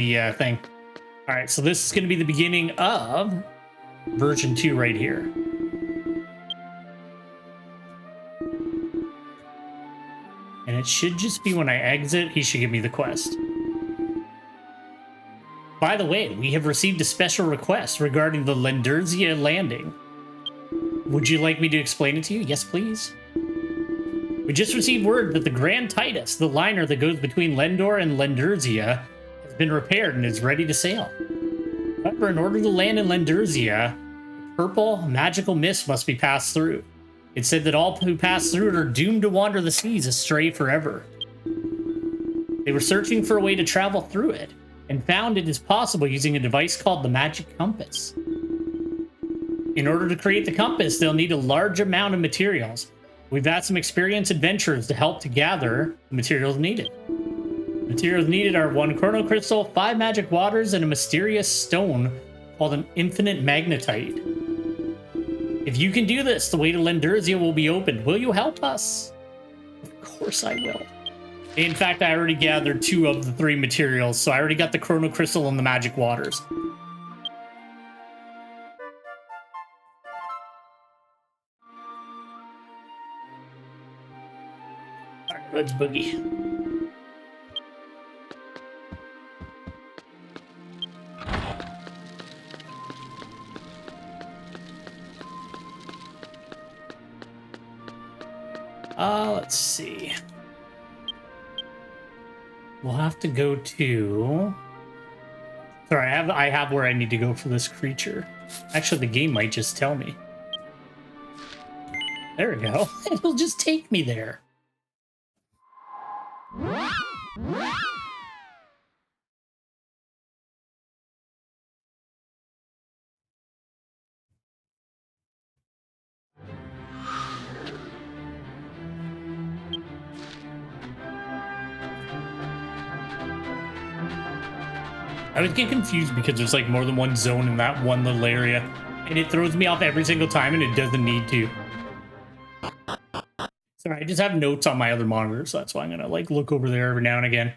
the thing. All right, so this is going to be the beginning of version 2 right here. And it should just be when I exit, he should give me the quest. By the way, we have received a special request regarding the Lendurzia landing. Would you like me to explain it to you? Yes, please. We just received word that the Grand Titus, the liner that goes between Lendor and Lendurzia, has been repaired and is ready to sail. However, in order to land in Lendurzia, a purple magical mist must be passed through. It said that all who pass through it are doomed to wander the seas astray forever. They were searching for a way to travel through it, and found it is possible using a device called the Magic Compass. In order to create the compass, they'll need a large amount of materials. We've asked some experienced adventurers to help to gather the materials needed. The materials needed are 1 chrono crystal, 5 magic waters, and a mysterious stone called an infinite magnetite. If you can do this, the way to Lendurzia will be opened. Will you help us? Of course I will. In fact, I already gathered 2 of the 3 materials, so I already got the chrono crystal and the magic waters. Alright, let's boogie. Let's see. We'll have to go to... Sorry, I have where I need to go for this creature. Actually, the game might just tell me. There we go. It'll just take me there. I was getting confused because there's like more than one zone in that one little area, and it throws me off every single time, and it doesn't need to. Sorry, I just have notes on my other monitor, so that's why I'm gonna like look over there every now and again.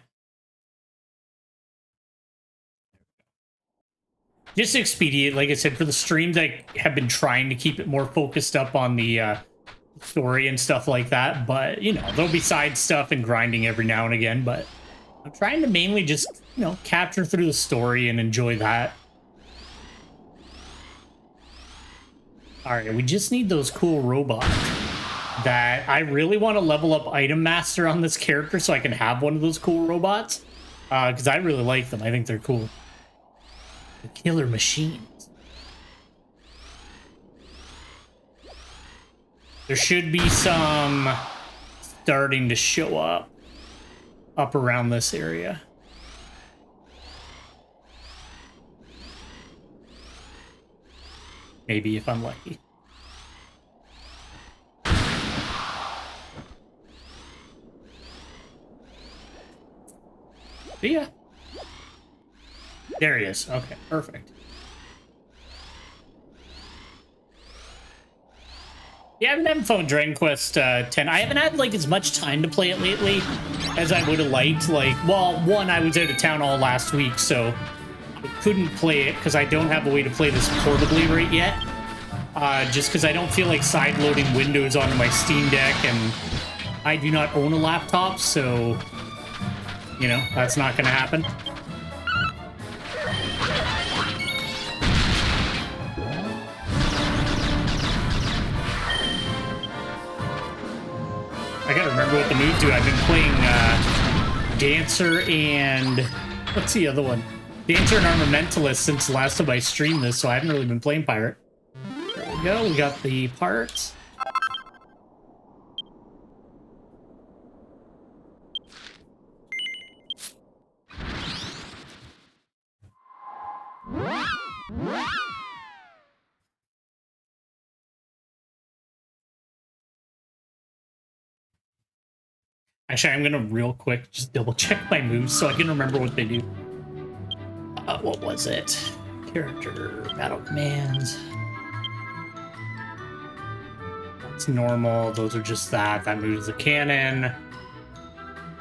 Just expedient, like I said, for the streams, I have been trying to keep it more focused up on the story and stuff like that, but you know, there'll be side stuff and grinding every now and again, but I'm trying to mainly just, you know, capture through the story and enjoy that. All right, we just need those cool robots that I really want to level up Item Master on this character so I can have one of those cool robots, because I really like them. I think they're cool. The killer machines. There should be some starting to show up around this area. Maybe if I'm lucky. Yeah. There he is. Okay, perfect. Yeah, I've been having fun with Dragon Quest 10. I haven't had like as much time to play it lately as I would have liked. Like, well, one, I was out of town all last week, so I couldn't play it because I don't have a way to play this portably right yet. Just because I don't feel like side-loading Windows onto my Steam Deck, and I do not own a laptop, so, you know, that's not going to happen. I gotta remember what the moves do. I've been playing Dancer and... what's the other one? Dancer and Armamentalist since the last time I streamed this, so I haven't really been playing Pirate. There we go, we got the parts. Actually, I'm gonna real quick just double check my moves so I can remember what they do. What was it? Character, battle commands. That's normal. Those are just that. That moves the cannon.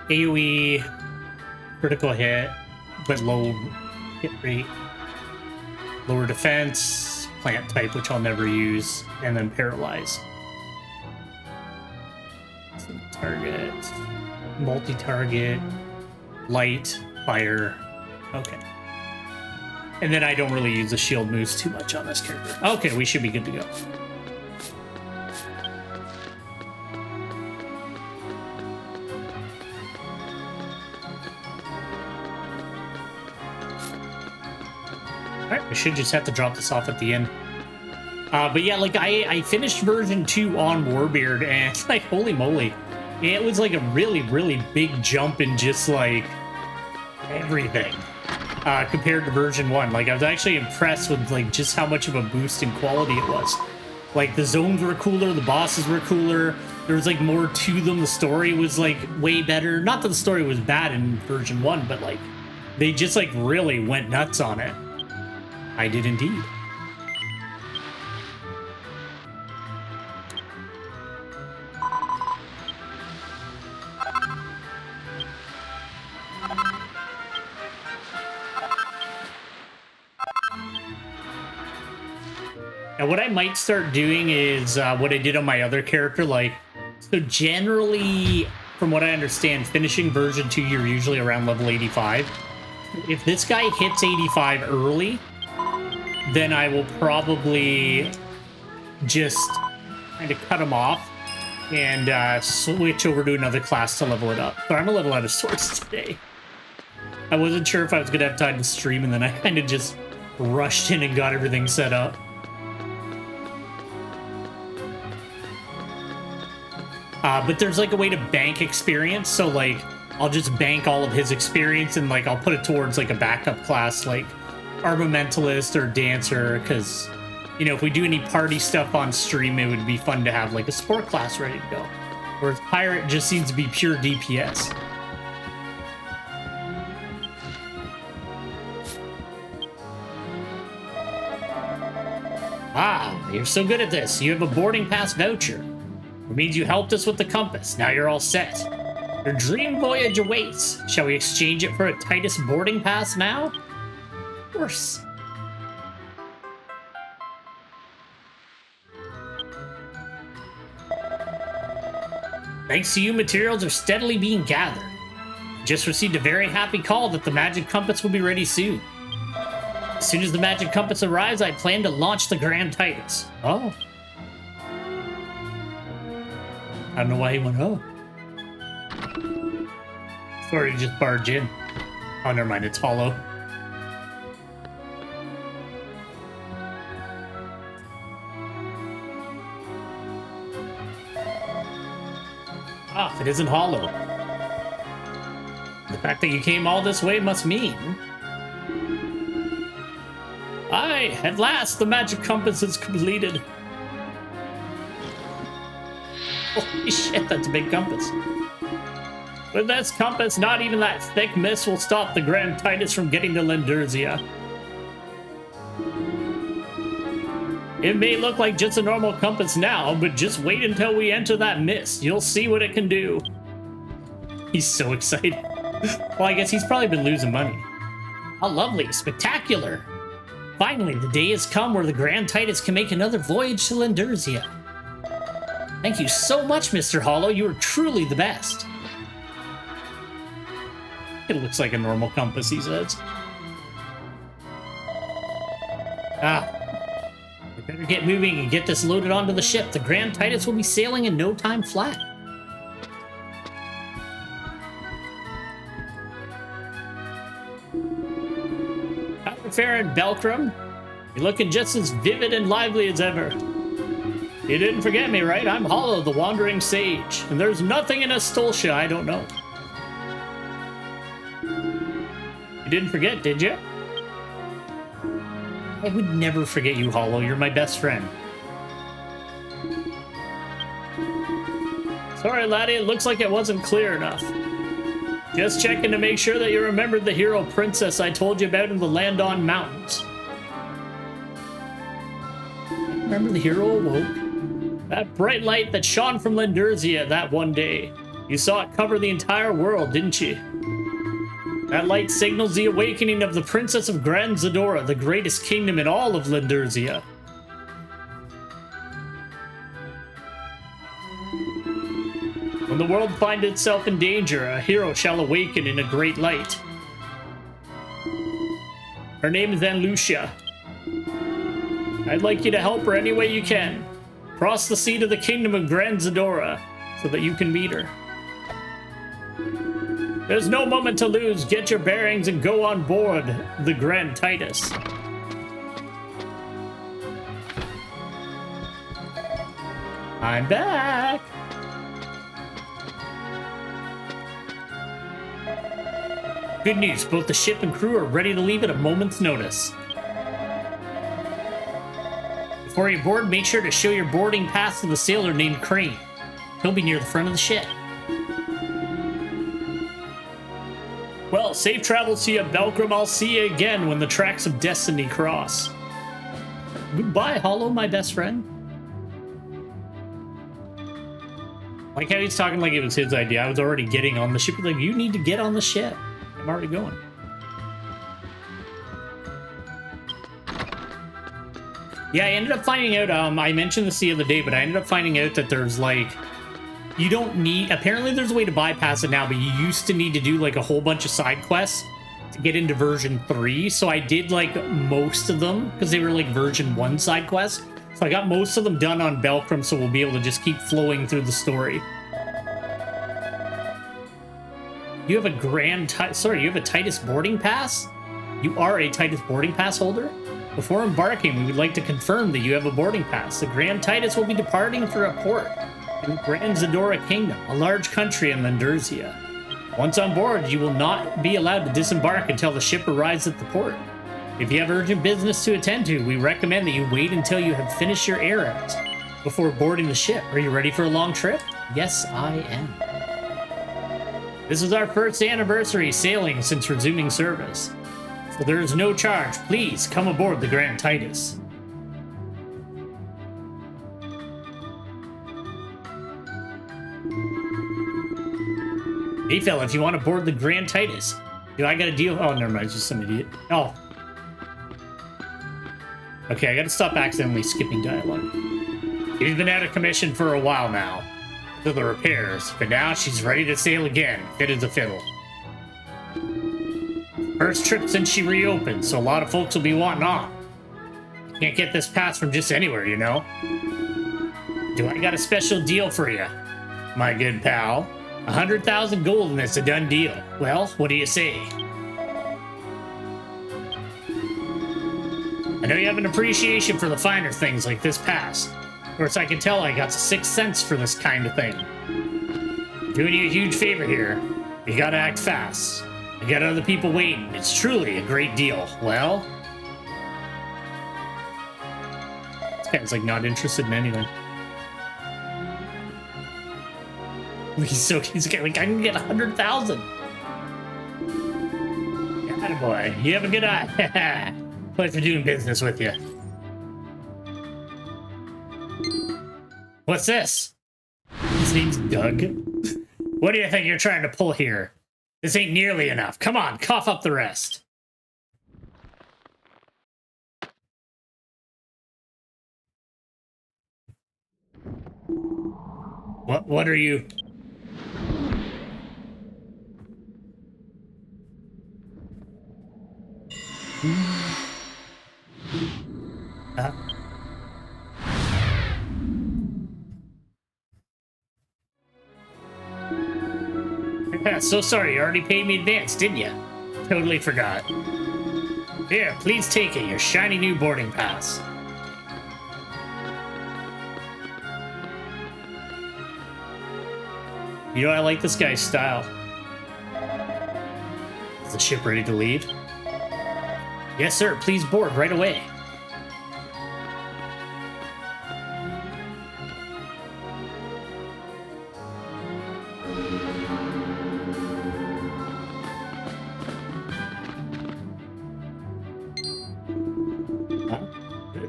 AoE, critical hit, but low hit rate, lower defense, plant type, which I'll never use, and then paralyze. So target, multi-target, light, fire. Okay. And then I don't really use the shield moves too much on this character. Okay, we should be good to go. Alright, we should just have to drop this off at the end. But yeah, like, I finished version 2 on Warbeard, and, like, holy moly. It was, like, a really, really big jump in just, like, everything. Compared to version 1. Like, I was actually impressed with, like, just how much of a boost in quality it was. Like, the zones were cooler, the bosses were cooler, there was, like, more to them, the story was, like, way better. Not that the story was bad in version 1, but, like, they just, like, really went nuts on it. I did indeed. Now, what I might start doing is what I did on my other character. Like, so generally, from what I understand, finishing version 2, you're usually around level 85. If this guy hits 85 early, then I will probably just kind of cut him off and switch over to another class to level it up. So I'm a level out of sorts today. I wasn't sure if I was going to have time to stream, and then I kind of just rushed in and got everything set up. But there's like a way to bank experience, so like I'll just bank all of his experience and like I'll put it towards like a backup class like Armamentalist or Dancer, because, you know, if we do any party stuff on stream, it would be fun to have like a support class ready to go. Whereas Pirate just seems to be pure DPS. Ah, you're so good at this. You have a boarding pass voucher. It means you helped us with the compass. Now you're all set. Your dream voyage awaits. Shall we exchange it for a Titus boarding pass now? Of course. Thanks to you, materials are steadily being gathered. I just received a very happy call that the magic compass will be ready soon. As soon as the magic compass arrives, I plan to launch the Grand Titus. Oh. I don't know why he went, oh. Sorry to just barge in. Oh, never mind, it's hollow. Ah, if it isn't hollow. The fact that you came all this way must mean... Aye, at last the magic compass is completed. Holy shit, that's a big compass. With this compass, not even that thick mist will stop the Grand Titus from getting to Lendurzia. It may look like just a normal compass now, but just wait until we enter that mist. You'll see what it can do. He's so excited. Well, I guess he's probably been losing money. How lovely, spectacular. Finally, the day has come where the Grand Titus can make another voyage to Lendurzia. Thank you so much, Mr. Hollow. You are truly the best. It looks like a normal compass, he says. Ah. We better get moving and get this loaded onto the ship. The Grand Titus will be sailing in no time flat. Fair and Belcrum, you're looking just as vivid and lively as ever. You didn't forget me, right? I'm Hollow, the Wandering Sage, and there's nothing in Astoltia I don't know. You didn't forget, did you? I would never forget you, Hollow. You're my best friend. Sorry, laddie, it looks like it wasn't clear enough. Just checking to make sure that you remembered the hero princess I told you about in the Landon Mountains. Remember the hero awoke? That bright light that shone from Lendurzia that one day. You saw it cover the entire world, didn't you? That light signals the awakening of the Princess of Grand Zadora, the greatest kingdom in all of Lindurzia. When the world finds itself in danger, a hero shall awaken in a great light. Her name is Lucia. I'd like you to help her any way you can. Cross the sea to the kingdom of Grand Zadora so that you can meet her. There's no moment to lose. Get your bearings and go on board the Grand Titus. I'm back. Good news, both the ship and crew are ready to leave at a moment's notice. Before you board, make sure to show your boarding pass to the sailor named Crane. He'll be near the front of the ship. Well, safe travels to you, Belgrim. I'll see you again when the tracks of destiny cross. Goodbye, Hollow, my best friend. Like how he's talking like it was his idea. I was already getting on the ship. Like, you need to get on the ship. I'm already going. Yeah, I ended up finding out, I mentioned this the other day, but I ended up finding out that there's like, you don't need, apparently there's a way to bypass it now, but you used to need to do like a whole bunch of side quests to get into version 3. So I did like most of them because they were like version 1 side quests. So I got most of them done on Belcrum, so we'll be able to just keep flowing through the story. You have a you have a Titus boarding pass? You are a Titus boarding pass holder? Before embarking, we would like to confirm that you have a boarding pass. The Grand Titus will be departing for a port in Grand Zadora Kingdom, a large country in Lindurzia. Once on board, you will not be allowed to disembark until the ship arrives at the port. If you have urgent business to attend to, we recommend that you wait until you have finished your errands before boarding the ship. Are you ready for a long trip? Yes, I am. This is our first anniversary sailing since resuming service, so there is no charge. Please come aboard the Grand Titus. Hey fella, if you want to board the Grand Titus, do I got a deal? Oh, never mind, it's just some idiot. Oh. Okay, I gotta stop accidentally skipping dialogue. She's been out of commission for a while now, to the repairs, but now she's ready to sail again, fit as a fiddle. First trip since she reopened, so a lot of folks will be wanting on. Can't get this pass from just anywhere, you know? Do I got a special deal for you, my good pal? 100,000 gold and it's a done deal. Well, what do you say? I know you have an appreciation for the finer things like this pass. Of course, I can tell I got 6 cents for this kind of thing. Doing you a huge favor here. You gotta act fast. You got other people waiting. It's truly a great deal. Well, this guy's like not interested in anything. He's like, I can get 100,000. Attaboy, you have a good eye. Pleasure doing business with you. What's this? His name's Doug. What do you think you're trying to pull here? This ain't nearly enough. Come on, cough up the rest. What are you? So sorry, you already paid me advance, didn't you? Totally forgot. Here, please take it, your shiny new boarding pass. You know, I like this guy's style. Is the ship ready to leave? Yes, sir. Please board right away.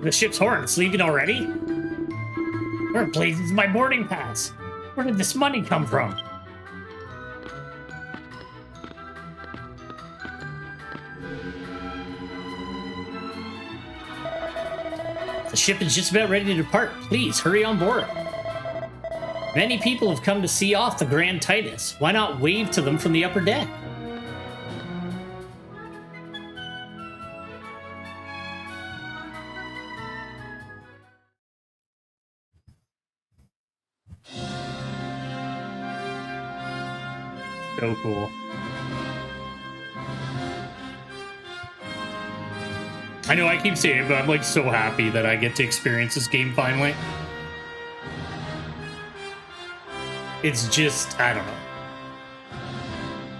The ship's horn. It's leaving already? Where blazes my boarding pass? Where did this money come from? The ship is just about ready to depart. Please, hurry on board. Many people have come to see off the Grand Titus. Why not wave to them from the upper deck? So cool. I know I keep saying it, but I'm like so happy that I get to experience this game finally. It's just, I don't know.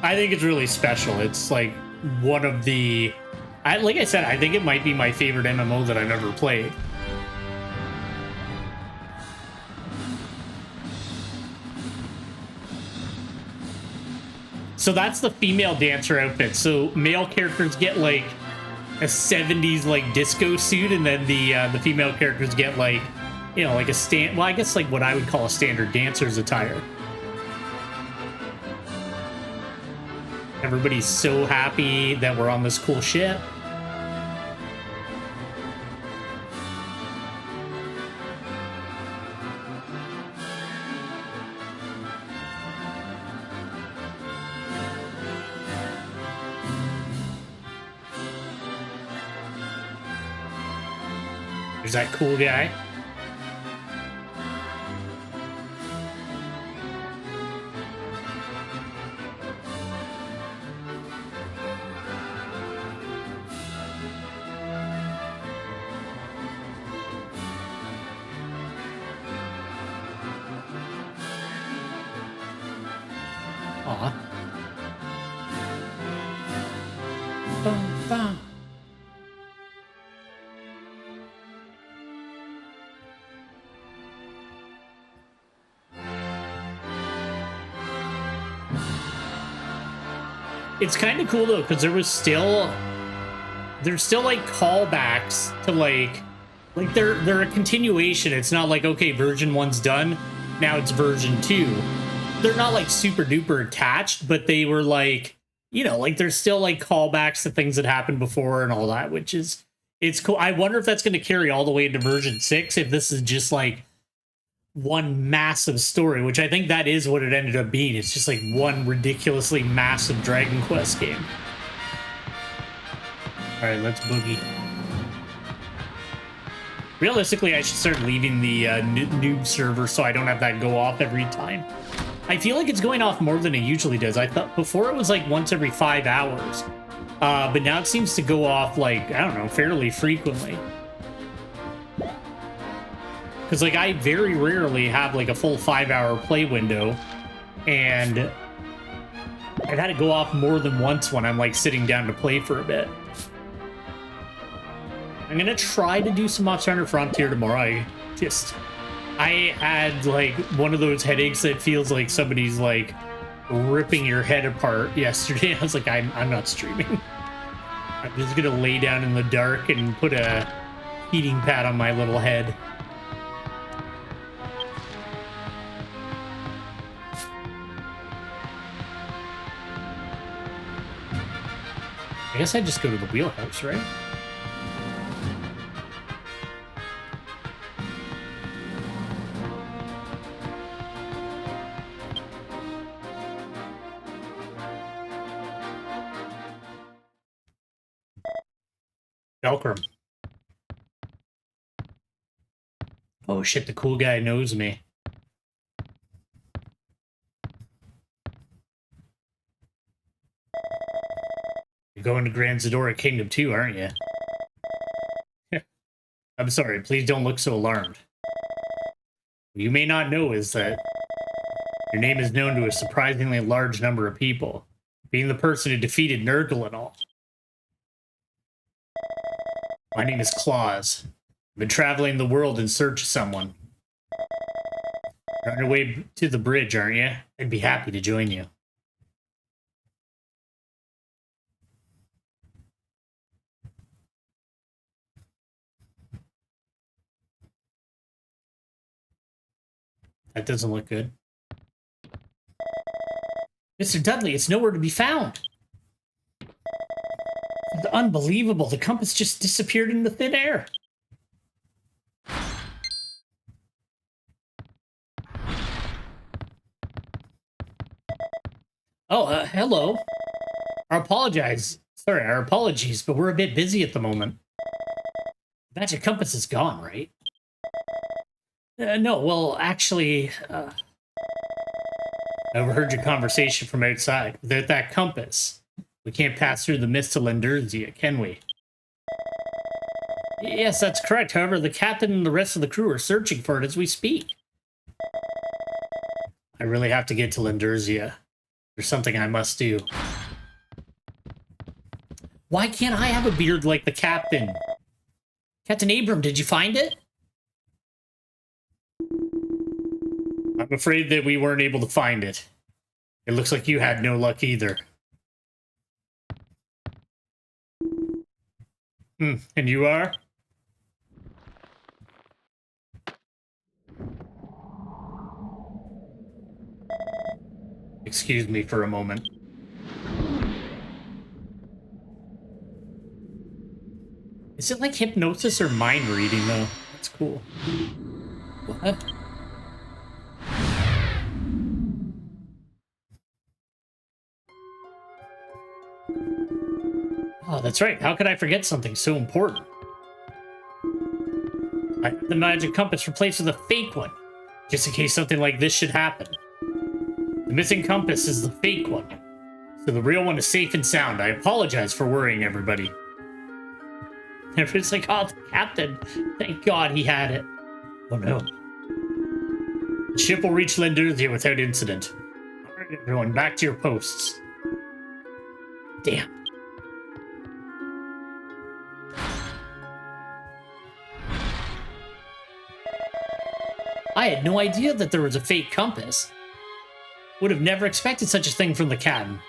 I think it's really special. It's like one of the, like I said, I think it might be my favorite MMO that I've ever played. So that's the female dancer outfit. So male characters get like a 70s like disco suit, and then the female characters get like, you know, like a well, I guess like what I would call a standard dancer's attire. Everybody's so happy that we're on this cool ship. There's that cool guy. Aw. Bum, bum. It's kind of cool though, because there's still like callbacks to like they're a continuation. It's not like, okay, version 1's done, now it's version 2. They're not like super duper attached, but they were like, you know, like there's still like callbacks to things that happened before and all that, which is, it's cool. I wonder if that's going to carry all the way into version 6, if this is just like one massive story, which I think that is what it ended up being. It's just like one ridiculously massive Dragon Quest game. All right, let's boogie. Realistically, I should start leaving the noob server so I don't have that go off every time. I feel like it's going off more than it usually does. I thought before it was like once every 5 hours, but now it seems to go off like, I don't know, fairly frequently. Because like I very rarely have like a full 5-hour play window, and I've had it go off more than once when I'm like sitting down to play for a bit. I'm gonna try to do some Monster Hunter Frontier tomorrow. I had like one of those headaches that feels like somebody's like ripping your head apart yesterday. I was like, I'm not streaming. I'm just gonna lay down in the dark and put a heating pad on my little head. I guess I just go to the wheelhouse, right? Velcrum. Oh shit, the cool guy knows me. You're going to Grand Zadora Kingdom too, aren't you? I'm sorry, please don't look so alarmed. What you may not know is that your name is known to a surprisingly large number of people, being the person who defeated Nurgle and all. My name is Claus. I've been traveling the world in search of someone. You're on your way to the bridge, aren't you? I'd be happy to join you. That doesn't look good. Mr. Dudley, it's nowhere to be found. It's unbelievable. The compass just disappeared into thin air. Oh, hello. Our apologies, but we're a bit busy at the moment. Magic compass is gone, right? No, well, actually, I overheard your conversation from outside. Without that compass, we can't pass through the mist to Lendurzia, can we? Yes, that's correct. However, the captain and the rest of the crew are searching for it as we speak. I really have to get to Lendurzia. There's something I must do. Why can't I have a beard like the captain? Captain Abram, did you find it? I'm afraid that we weren't able to find it. It looks like you had no luck either. And you are? Excuse me for a moment. Is it like hypnosis or mind reading, though? That's cool. What? Oh, that's right. How could I forget something so important? I have the magic compass replaced with a fake one, just in case something like this should happen. The missing compass is the fake one, so the real one is safe and sound. I apologize for worrying everybody. Everybody's like, oh, the captain. Thank God he had it. Oh no. The ship will reach Lendurzia without incident. All right, everyone, back to your posts. Damn. I had no idea that there was a fake compass. Would have never expected such a thing from the captain.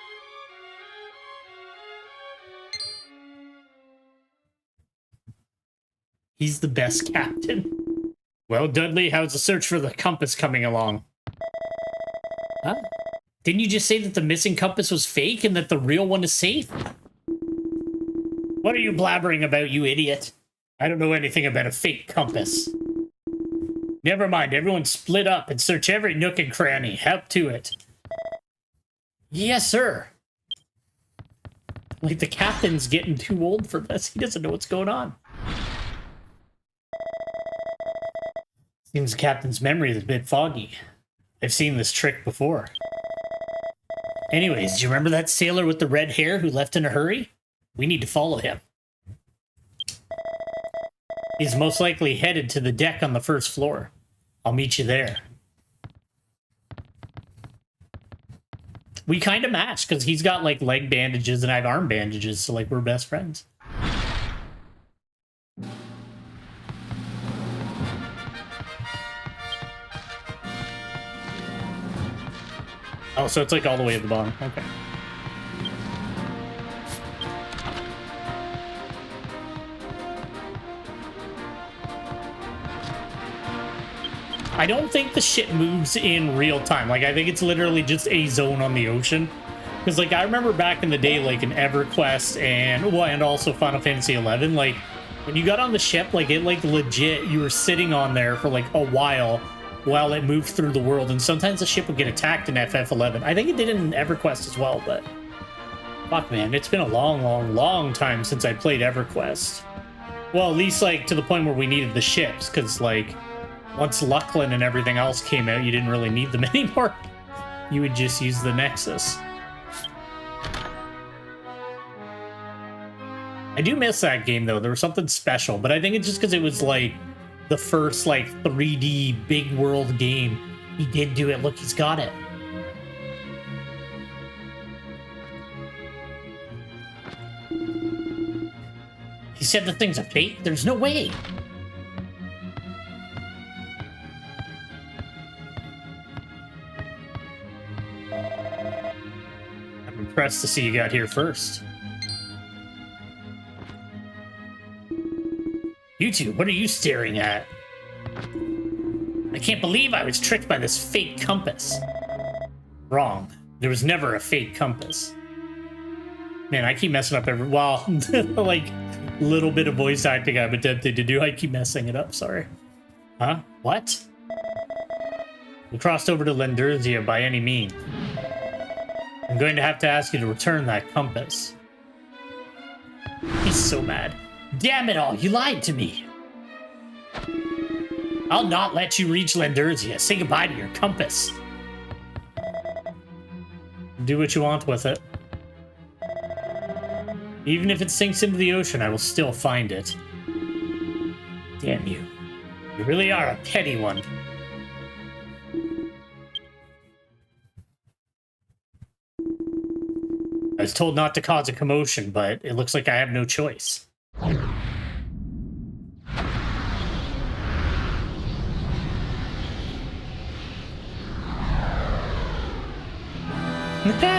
He's the best captain. Well, Dudley, how's the search for the compass coming along? Huh? Didn't you just say that the missing compass was fake and that the real one is safe? What are you blabbering about, you idiot? I don't know anything about a fake compass. Never mind, everyone split up and search every nook and cranny. Help to it. Yes, sir. Like, the captain's getting too old for this. He doesn't know what's going on. Seems the captain's memory is a bit foggy. I've seen this trick before. Anyways, do you remember that sailor with the red hair who left in a hurry? We need to follow him. He's most likely headed to the deck on the first floor. I'll meet you there. We kind of match, because he's got, like, leg bandages and I have arm bandages, so, like, we're best friends. Oh, so it's, like, all the way at the bottom. Okay. I don't think the ship moves in real time. Like, I think it's literally just a zone on the ocean. Because, like, I remember back in the day, like, in EverQuest and, well, and also Final Fantasy XI, like, when you got on the ship, like, it, like, legit, you were sitting on there for, like, a while it moved through the world. And sometimes the ship would get attacked in FF11. I think it did in EverQuest as well, but... Fuck, man, it's been a long time since I played EverQuest. Well, at least, like, to the point where we needed the ships, because, like... Once Lucklin and everything else came out, you didn't really need them anymore. You would just use the Nexus. I do miss that game, though. There was something special, but I think it's just because it was, like, the first, like, 3D big world game. He did do it. Look, he's got it. He said the thing's a fake? There's no way. Impressed to see you got here first. You two, what are you staring at? I can't believe I was tricked by this fake compass. Wrong. There was never a fake compass. Man, I keep messing up every... Well, like, little bit of voice acting I'm attempting to do. I keep messing it up, sorry. Huh? What? We crossed over to Lendurzia by any means. I'm going to have to ask you to return that compass. He's so mad. Damn it all, you lied to me. I'll not let you reach Lenderzia. Say goodbye to your compass. Do what you want with it. Even if it sinks into the ocean, I will still find it. Damn you. You really are a petty one. I was told not to cause a commotion, but it looks like I have no choice.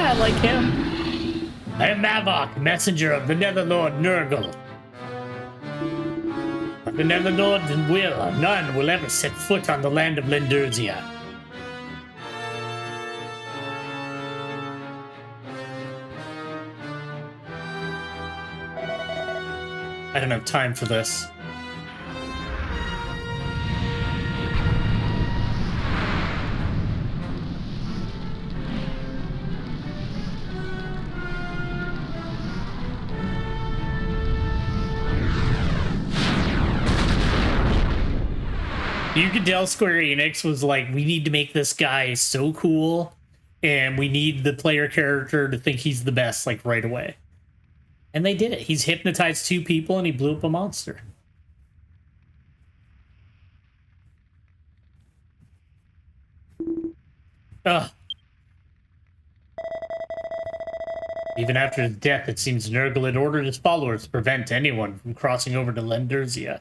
I like him. I am Mavok, messenger of the Netherlord Nurgle. But the Netherlord none will ever set foot on the land of Lenderzia. I don't have time for this. You could tell Square Enix was like, we need to make this guy so cool, and we need the player character to think he's the best, like, right away. And they did it. He's hypnotized 2 people, and he blew up a monster. Ugh. Even after his death, it seems Nurgle had ordered his followers to prevent anyone from crossing over to Lenderzia.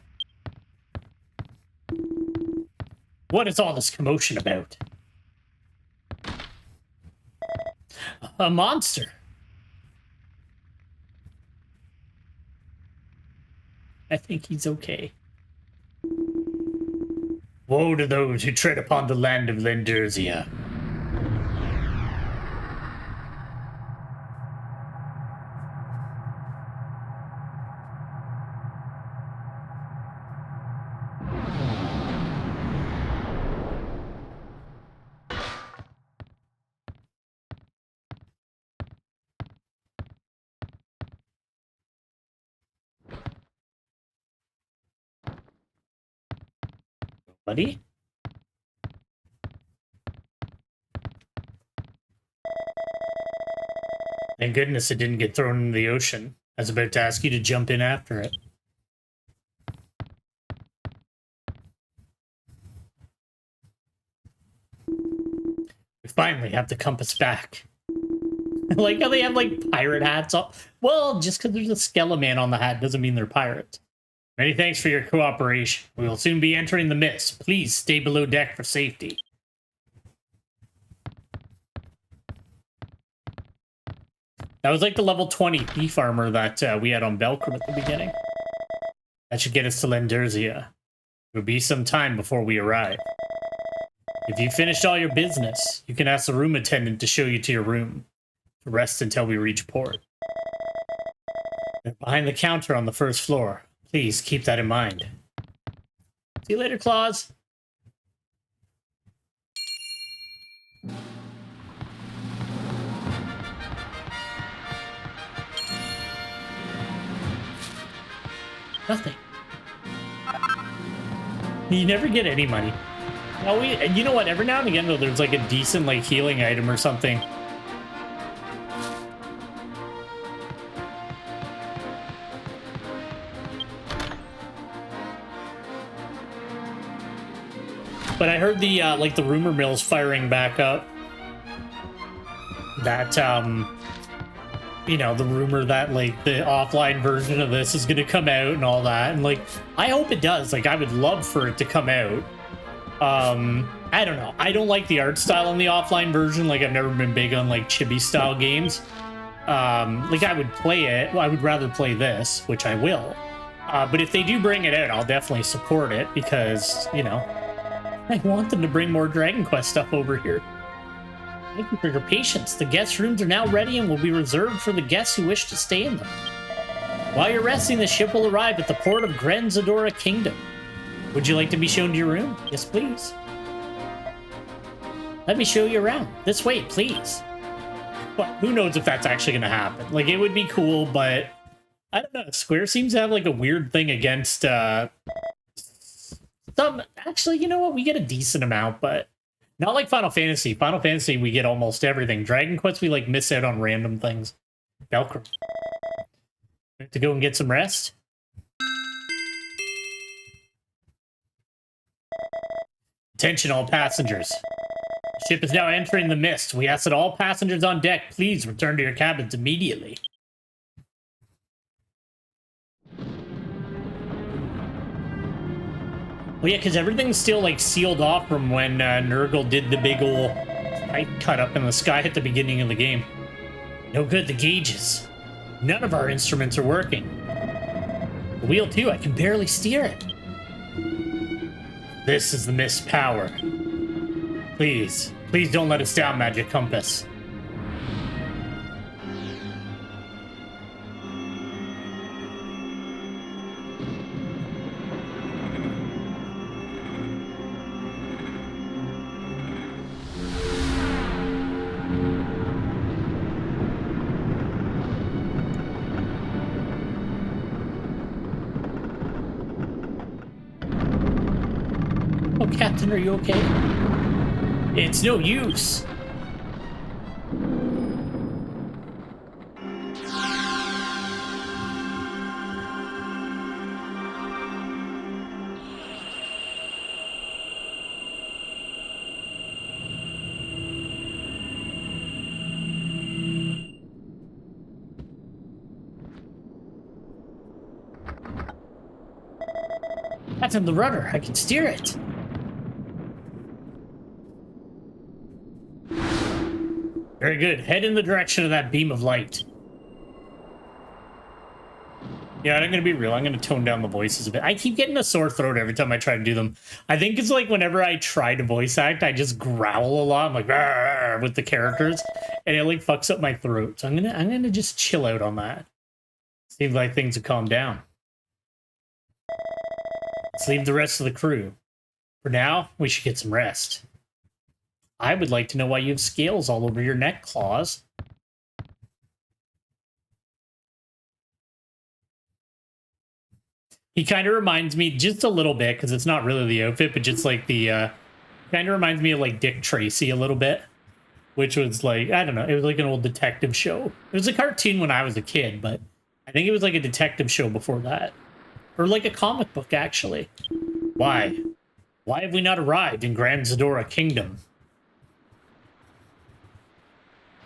What is all this commotion about? A monster. I think he's okay. Woe to those who tread upon the land of Lenderzia. Buddy? Thank goodness it didn't get thrown into the ocean. I was about to ask you to jump in after it. We finally have the compass back. I like how they have, like, pirate hats on. Well, just because there's a skeleton on the hat doesn't mean they're pirates. Many thanks for your cooperation. We will soon be entering the mist. Please stay below deck for safety. That was like the level 20 thief armor that we had on Belkrim at the beginning. That should get us to Lenderzia. It will be some time before we arrive. If you finished all your business, you can ask the room attendant to show you to your room. To rest until we reach port. They're behind the counter on the first floor. Please keep that in mind. See you later, Claus. Nothing. You never get any money. Oh, and you know what? Every now and again, though, there's like a decent like healing item or something. But I heard the like the rumor mill's firing back up. That you know, the rumor that like the offline version of this is gonna come out and all that, and like I hope it does. Like I would love for it to come out. I don't know. I don't like the art style on the offline version. Like I've never been big on like chibi style games. Like I would play it. Well, I would rather play this, which I will. But if they do bring it out, I'll definitely support it because, you know, I want them to bring more Dragon Quest stuff over here. Thank you for your patience. The guest rooms are now ready and will be reserved for the guests who wish to stay in them. While you're resting, the ship will arrive at the port of Grenzadora Kingdom. Would you like to be shown to your room? Yes, please. Let me show you around. This way, please. But who knows if that's actually going to happen. Like, it would be cool, but I don't know. Square seems to have, like, a weird thing against some... Actually, you know what? We get a decent amount, but not like Final Fantasy. Final Fantasy, we get almost everything. Dragon Quest, we, like, miss out on random things. Velcro. We have to go and get some rest. Attention, all passengers. The ship is now entering the mist. We ask that all passengers on deck please return to your cabins immediately. Well, yeah, because everything's still, like, sealed off from when Nurgle did the big ol' pipe cut up in the sky at the beginning of the game. No good, the gauges. None of our instruments are working. The wheel, too, I can barely steer it. This is the mist power. Please, please don't let us down, Magic Compass. Oh, Captain, are you okay? It's no use. That's in the rudder. I can steer it. Very good. Head in the direction of that beam of light. Yeah, I'm going to be real. I'm going to tone down the voices a bit. I keep getting a sore throat every time I try to do them. I think it's like whenever I try to voice act, I just growl a lot. I'm like, "Arr," with the characters, and it like fucks up my throat. So I'm gonna just chill out on that. Seems like things have calmed down. Let's leave the rest of the crew. For now, we should get some rest. I would like to know why you have scales all over your neck, Claws. He kind of reminds me just a little bit, because it's not really the outfit, but just like the, kind of reminds me of like Dick Tracy a little bit, which was like, I don't know, it was like an old detective show. It was a cartoon when I was a kid, but I think it was like a detective show before that. Or like a comic book, actually. Why? Why have we not arrived in Grand Zadora Kingdom?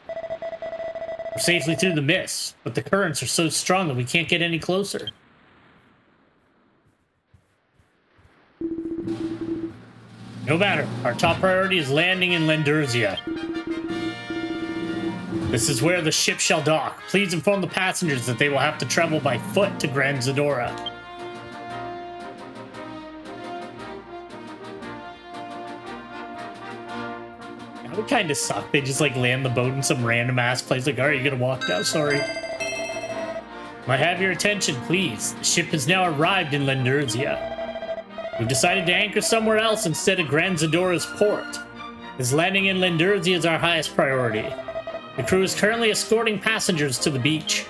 We're safely through the mist, but the currents are so strong that we can't get any closer. No matter. Our top priority is landing in Lendurzia. This is where the ship shall dock. Please inform the passengers that they will have to travel by foot to Grand Zadora. That would kind of suck. They just like land the boat in some random ass place. Like, alright, you're gonna walk now. Sorry. Might have your attention, please. The ship has now arrived in Lendurzia. We've decided to anchor somewhere else instead of Grand Zadora's port. This landing in Lendurzia is our highest priority. The crew is currently escorting passengers to the beach.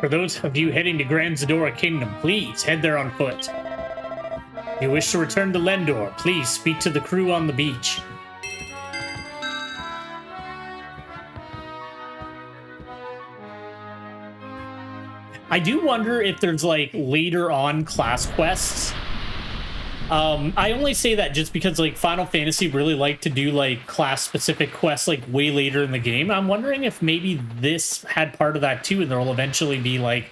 For those of you heading to Grand Zadora Kingdom, please head there on foot. If you wish to return to Lendor, please speak to the crew on the beach. I do wonder if there's like later on class quests. I only say that just because like Final Fantasy really like to do like class specific quests like way later in the game. I'm wondering if maybe this had part of that too, and there will eventually be like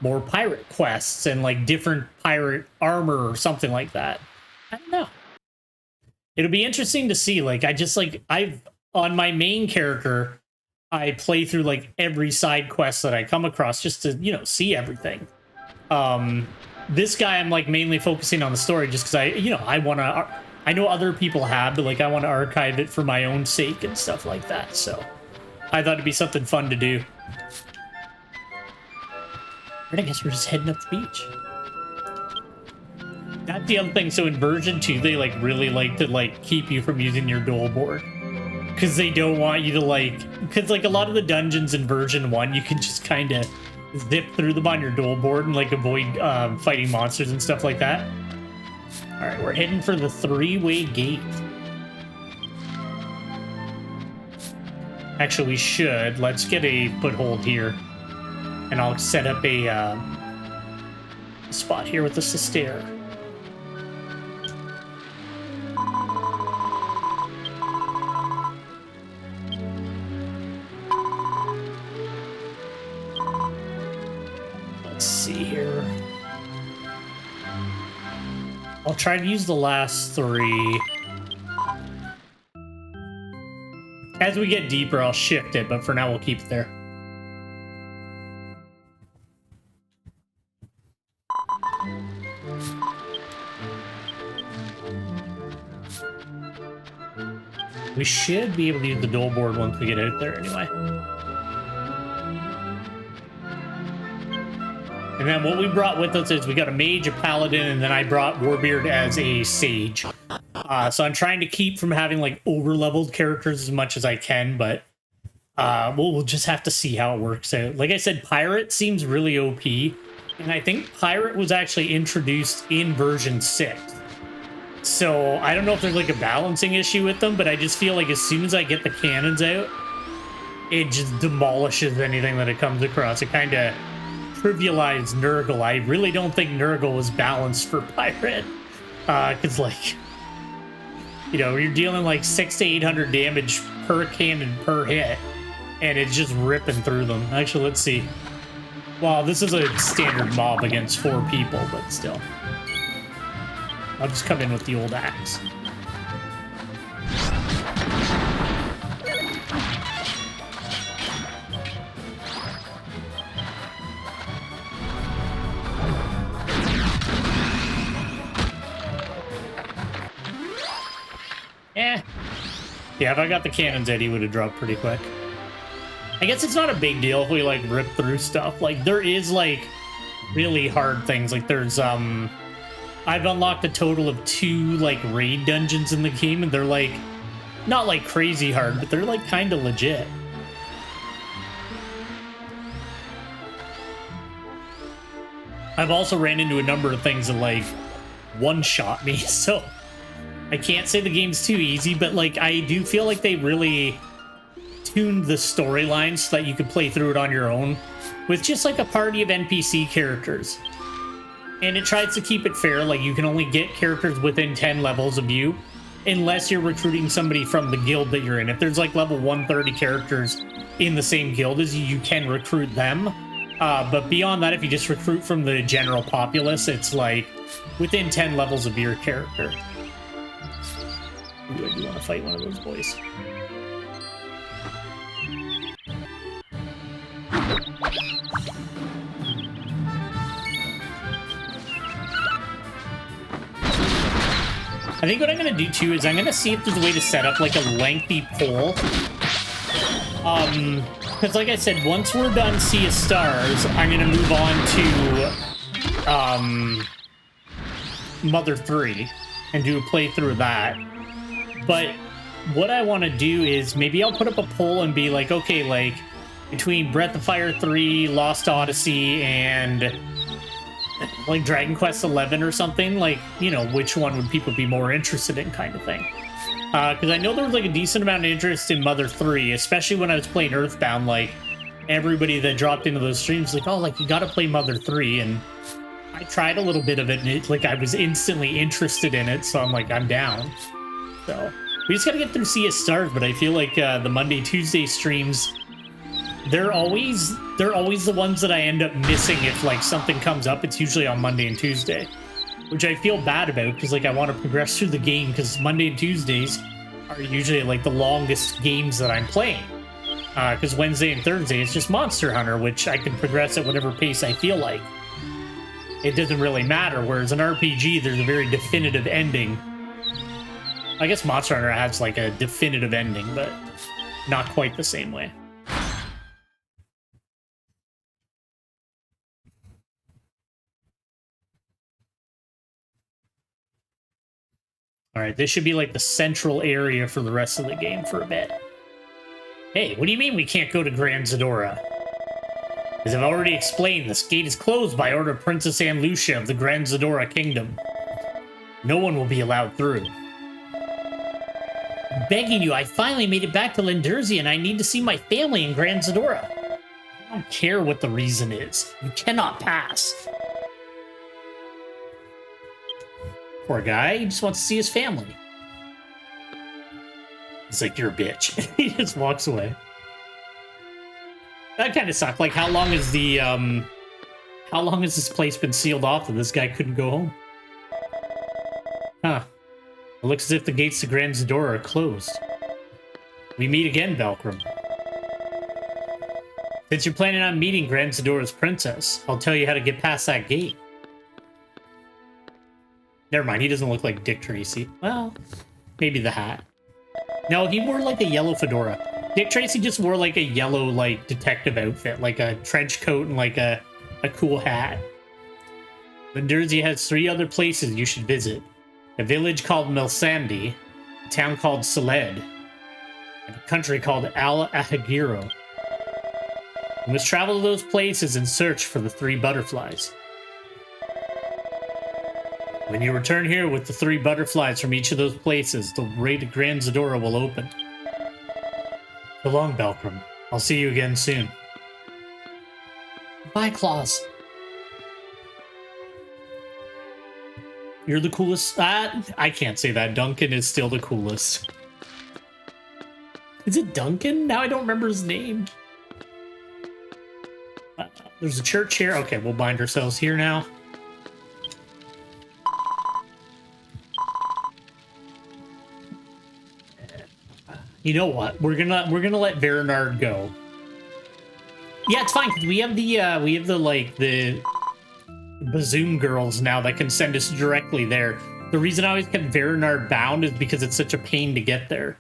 more pirate quests and like different pirate armor or something like that. I don't know. It'll be interesting to see. Like I've on my main character, I play through like every side quest that I come across just to, you know, see everything. This guy I'm like mainly focusing on the story just because I know other people have, but like I want to archive it for my own sake and stuff like that. So I thought it'd be something fun to do. But I guess we're just heading up the beach. That's the other thing. So in version 2, they like really like to like keep you from using your dual board. Because they don't want you to like... Because like a lot of the dungeons in version 1, you can just kind of zip through them on your dual board and like avoid fighting monsters and stuff like that. Alright, we're heading for the 3-way gate. Actually, we should. Let's get a foothold here. And I'll set up a spot here with the stair. Let's see here. I'll try to use the last 3. As we get deeper, I'll shift it, but for now, we'll keep it there. We should be able to use the dual board once we get out there anyway. And then what we brought with us is we got a mage, a paladin, and then I brought Warbeard as a sage. So I'm trying to keep from having like over-leveled characters as much as I can, but we'll just have to see how it works out. Like I said, Pirate seems really OP, and I think Pirate was actually introduced in version 6. So I don't know if there's like a balancing issue with them, but I just feel like as soon as I get the cannons out, it just demolishes anything that it comes across. It kind of trivialized Nurgle. I really don't think Nurgle was balanced for Pirate. Because like, you know, you're dealing like 600 to 800 damage per cannon per hit, and it's just ripping through them. Actually, let's see. Well, this is a standard mob against 4 people, but still. I'll just come in with the old axe. Yeah, if I got the cannons out, he would have dropped pretty quick. I guess it's not a big deal if we, like, rip through stuff. Like, there is, like, really hard things. Like, there's, I've unlocked a total of 2, like, raid dungeons in the game, and they're, like, not, like, crazy hard, but they're, like, kind of legit. I've also ran into a number of things that, like, one-shot me, so... I can't say the game's too easy, but, like, I do feel like they really tuned the storyline so that you could play through it on your own with just, like, a party of NPC characters. And it tries to keep it fair, like, you can only get characters within 10 levels of you unless you're recruiting somebody from the guild that you're in. If there's, like, level 130 characters in the same guild as you, you can recruit them. But beyond that, if you just recruit from the general populace, it's, like, within 10 levels of your character. Ooh, I do want to fight one of those boys. I think what I'm going to do, too, is I'm going to see if there's a way to set up, like, a lengthy poll. Because, like I said, once we're done Sea of Stars, I'm going to move on to, Mother 3 and do a playthrough of that. But what I want to do is maybe I'll put up a poll and be like, okay, like, between Breath of Fire 3, Lost Odyssey, and, like, Dragon Quest 11 or something, like, you know, which one would people be more interested in, kind of thing. Because I know there was, like, a decent amount of interest in Mother 3, especially when I was playing Earthbound. Like, everybody that dropped into those streams was like, oh, like, you gotta play Mother 3, and I tried a little bit of it, and it, like, I was instantly interested in it, so I'm like, I'm down. So, we just gotta get through Sea of Stars, but I feel like the Monday, Tuesday streams, they're always the ones that I end up missing if, like, something comes up. It's usually on Monday and Tuesday, which I feel bad about, because, like, I want to progress through the game, because Monday and Tuesdays are usually, like, the longest games that I'm playing. Because Wednesday and Thursday, it's just Monster Hunter, which I can progress at whatever pace I feel like. It doesn't really matter, whereas an RPG, there's a very definitive ending. I guess Monster Hunter has, like, a definitive ending, but not quite the same way. All right, this should be like the central area for the rest of the game for a bit. Hey, what do you mean we can't go to Grand Zadora? As I've already explained, this gate is closed by order of Princess Anne Lucia of the Grand Zadora Kingdom. No one will be allowed through. I'm begging you, I finally made it back to Lindersia and I need to see my family in Grand Zadora. I don't care what the reason is. You cannot pass. Poor guy, he just wants to see his family. He's like, you're a bitch. He just walks away. That kind of sucked. Like, how long has this place been sealed off that this guy couldn't go home? Huh. It looks as if the gates to Grand Zadora are closed. We meet again, Valkyrim. Since you're planning on meeting Grand Zadora's princess, I'll tell you how to get past that gate. Never mind, he doesn't look like Dick Tracy. Well, maybe the hat. No, he wore like a yellow fedora. Dick Tracy just wore like a yellow, like, detective outfit, like a trench coat and like a cool hat. Lindersia has 3 other places you should visit. A village called Melsandi, a town called Saled, and a country called Al Ahagiro. You must travel to those places and search for the 3 butterflies. When you return here with the 3 butterflies from each of those places, the way to Grand Zadora will open. So long, Valkyrim. I'll see you again soon. Bye, Claus. You're the coolest. I can't say that. Duncan is still the coolest. Is it Duncan? Now I don't remember his name. There's a church here. Okay, we'll bind ourselves here now. You know what? We're gonna let Veronard go. Yeah, it's fine because we have the Bazoom girls now that can send us directly there. The reason I always kept Veronard bound is because it's such a pain to get there.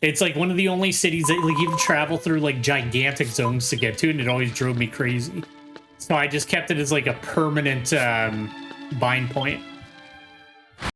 It's like one of the only cities that like you have to travel through like gigantic zones to get to, and it always drove me crazy. So I just kept it as like a permanent bind point.